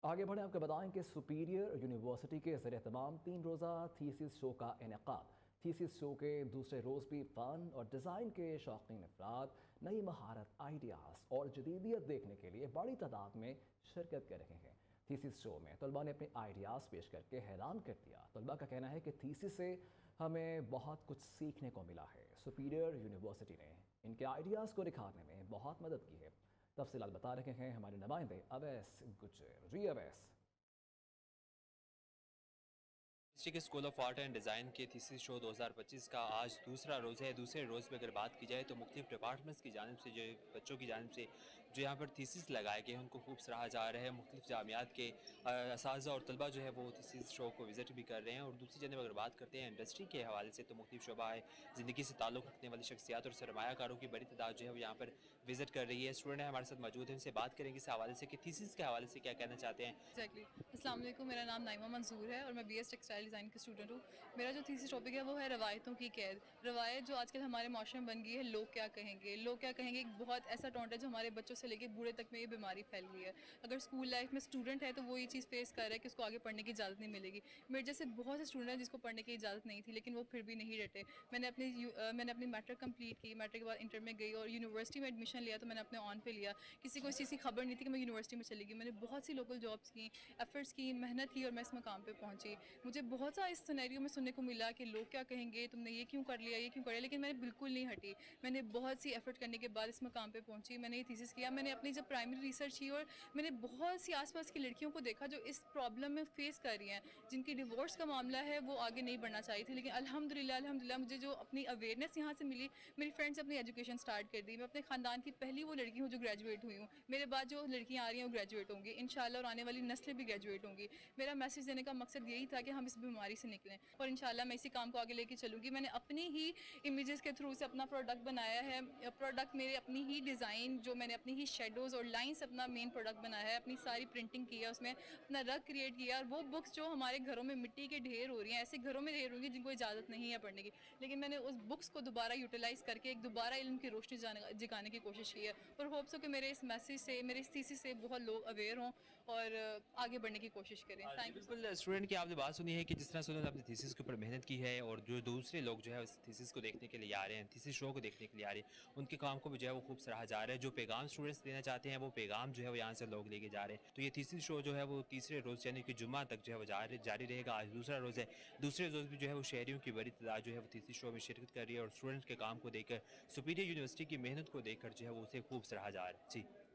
आगे बढ़े आपको बताएं कि सुपीरियर यूनिवर्सिटी के ज़रिए तमाम 3 रोज़ा थीसिस शो का इनेकाद। थीसिस शो के दूसरे रोज़ भी फ़न और डिज़ाइन के शौकीन अफराद नई महारत, आइडियाज़ और जदीदियत देखने के लिए बड़ी तादाद में शिरकत कर रहे हैं। थीसिस शो में तलबा ने अपने आइडियाज़ पेश करके हैरान कर दिया। तलबा का कहना है कि थीसिस से हमें बहुत कुछ सीखने को मिला है। सुपीरियर यूनिवर्सिटी ने इनके आइडियाज़ को निखारने में बहुत मदद की है। तफसीलात बता रहे हैं हमारे नुमाइंदे अवैस गुज्जर। जी Awais. District school of art and design के थीसिस शो 2025 का आज दूसरा रोज़ है। दूसरे रोज़ में अगर बात की जाए तो मुख्तलिफ डिपार्टमेंट्स की जानिब से जो बच्चों की जानिब से जो यहाँ पर थीसिस लगाए गए हैं उनको खूब सराहा जा रहा है। मुख्तलिफ जामियात के असातिज़ा और तलबा जो है वो थीसिस शो को विज़िट भी कर रहे हैं। और दूसरी जानब अगर बात करते हैं इंडस्ट्री के हवाले से तो मुख्तलिफ शोबा है, ज़िंदगी से ताल्लुक़ रखने वाली शख्सियात और सरमायाकारों की बड़ी तादाद जो है वो यहाँ पर विज़िट कर रही है। स्टूडेंट हमारे साथ मौजूद हैं, उनसे बात करेंगे इस हवाले से कि थीसिस के हवाले से क्या कहना चाहते हैं। एग्जैक्टली अस्सलाम वालेकुम, मेरा नाम नाइमा मंसूर है और मैं बीएस टेक्सटाइल डिज़ाइन की स्टूडेंट हूँ। मेरा जो थीसिस टॉपिक है वो है रवायतों की कैद। रवायत जो आजकल हमारे माशरे में बन गई है, लोग क्या कहेंगे, लोग क्या कहेंगे, एक बहुत ऐसा टॉन्ट है जो हमारे बच्चों से लेकर बूढ़े तक में ये बीमारी फैल गई है। अगर स्कूल लाइफ में स्टूडेंट है तो वो ये चीज़ फेस कर रहा है कि उसको आगे पढ़ने की इजाज़त नहीं मिलेगी। मेरे जैसे बहुत से स्टूडेंट हैं जिसको पढ़ने की इजाज़त नहीं थी, लेकिन वो फिर भी नहीं डटे। मैंने अपनी मैट्रिक कंप्लीट की, मैट्रिक के बाद इंटर में गई और यूनिवर्सिटी में एडमिशन लिया तो मैंने अपने ऑन पे लिया। किसी को इस चीज़ की खबर नहीं थी कि मैं यूनिवर्सिटी में चली गई। मैंने बहुत सी लोकल जॉब्स की, एफर्ट्स की, मेहनत की और मैं इस मकाम पे पहुंची। मुझे बहुत सा इस सिनेरियो में सुनने को मिला कि लोग क्या कहेंगे, तुमने ये क्यों कर लिया, ये क्यों कर लिया, लेकिन मैंने बिल्कुल नहीं हटी। मैंने बहुत सी एफर्ट करने के बाद इस मकाम पे पहुंची। मैंने ये थीसिस किया, मैंने अपनी जब प्राइमरी रिसर्च की और मैंने बहुत सी आसपास की लड़कियों को देखा जो इस प्रॉब्लम में फेस कर रही हैं, जिनकी डिवोर्स का मामला है, वो आगे नहीं बढ़ना चाहिए थी, लेकिन अल्हम्दुलिल्लाह मुझे जो अपनी अवेयरनेस यहाँ से मिली, मेरी फ्रेंड्स अपनी एजुकेशन स्टार्ट कर दी। मैं अपने खानदान की पहली वो लड़की हूँ जो ग्रेजुएट हुई हूँ। मेरे बाद जो लड़कियाँ आ रही हैं वो ग्रेजुएट होंगी इंशाल्लाह, और आने वाली नस्लें भी ग्रेजुएट होंगी। मेरा मैसेज देने का मकसद यही था कि हम इस बीमारी से निकलें और इंशाल्लाह मैं इसी काम को आगे लेके चलूँगी। मैंने अपनी ही इमेजेस के थ्रू से अपना प्रोडक्ट बनाया है। प्रोडक्ट मेरे अपनी ही डिज़ाइन, जो मैंने अपनी ही शेडोज़ और लाइंस अपना मेन प्रोडक्ट बनाया है, अपनी सारी प्रिंटिंग की है, उसमें अपना रग क्रिएट किया। और वो बुक्स जो हमारे घरों में मिट्टी के ढेर हो रही हैं, ऐसे घरों में ढेर होंगी जिनको इजाज़त नहीं है पढ़ने की, लेकिन मैंने उस बुक्स को दोबारा यूटिलाइज़ करके एक दोबारा इल्म की रोशनी जगाने की कोशिश की है। और होप्स हो कि मेरे इस मैसेज से, मेरे इस थीसिस से बहुत लोग अवेयर हों और आगे बढ़ने की कोशिश करें। जी थैंक यू सो बिल्कुल, मच। स्टूडेंट की आपने बात सुनी है कि जिस तरह से उन्होंने अपनी थीसिस के ऊपर मेहनत की है और जो दूसरे लोग जो है उस थीसिस को देखने के लिए आ रहे हैं, थीसिस शो को देखने के लिए आ रहे हैं, उनके काम को भी जो है वो खूब सराहा जा रहा है। जो पैगाम स्टूडेंट्स देना चाहते हैं वो पैगाम जो है वो यहाँ से लोग लेके जा रहे हैं। तो ये थीसिस शो जो है वो तीसरे रोज़ यानी कि जुम्मा तक जो है वो जारी रहेगा। आज दूसरा रोज़ है। दूसरे रोज़ भी जो है वो शहरियों की बड़ी तादाद जो है वो थीसिस शो में शिरकत कर रही है और स्टूडेंट्स के काम को देखकर, सुपीरियर यूनिवर्सिटी की मेहनत को देखकर जो है वो उसे खूब सराहा जा रहा है। जी।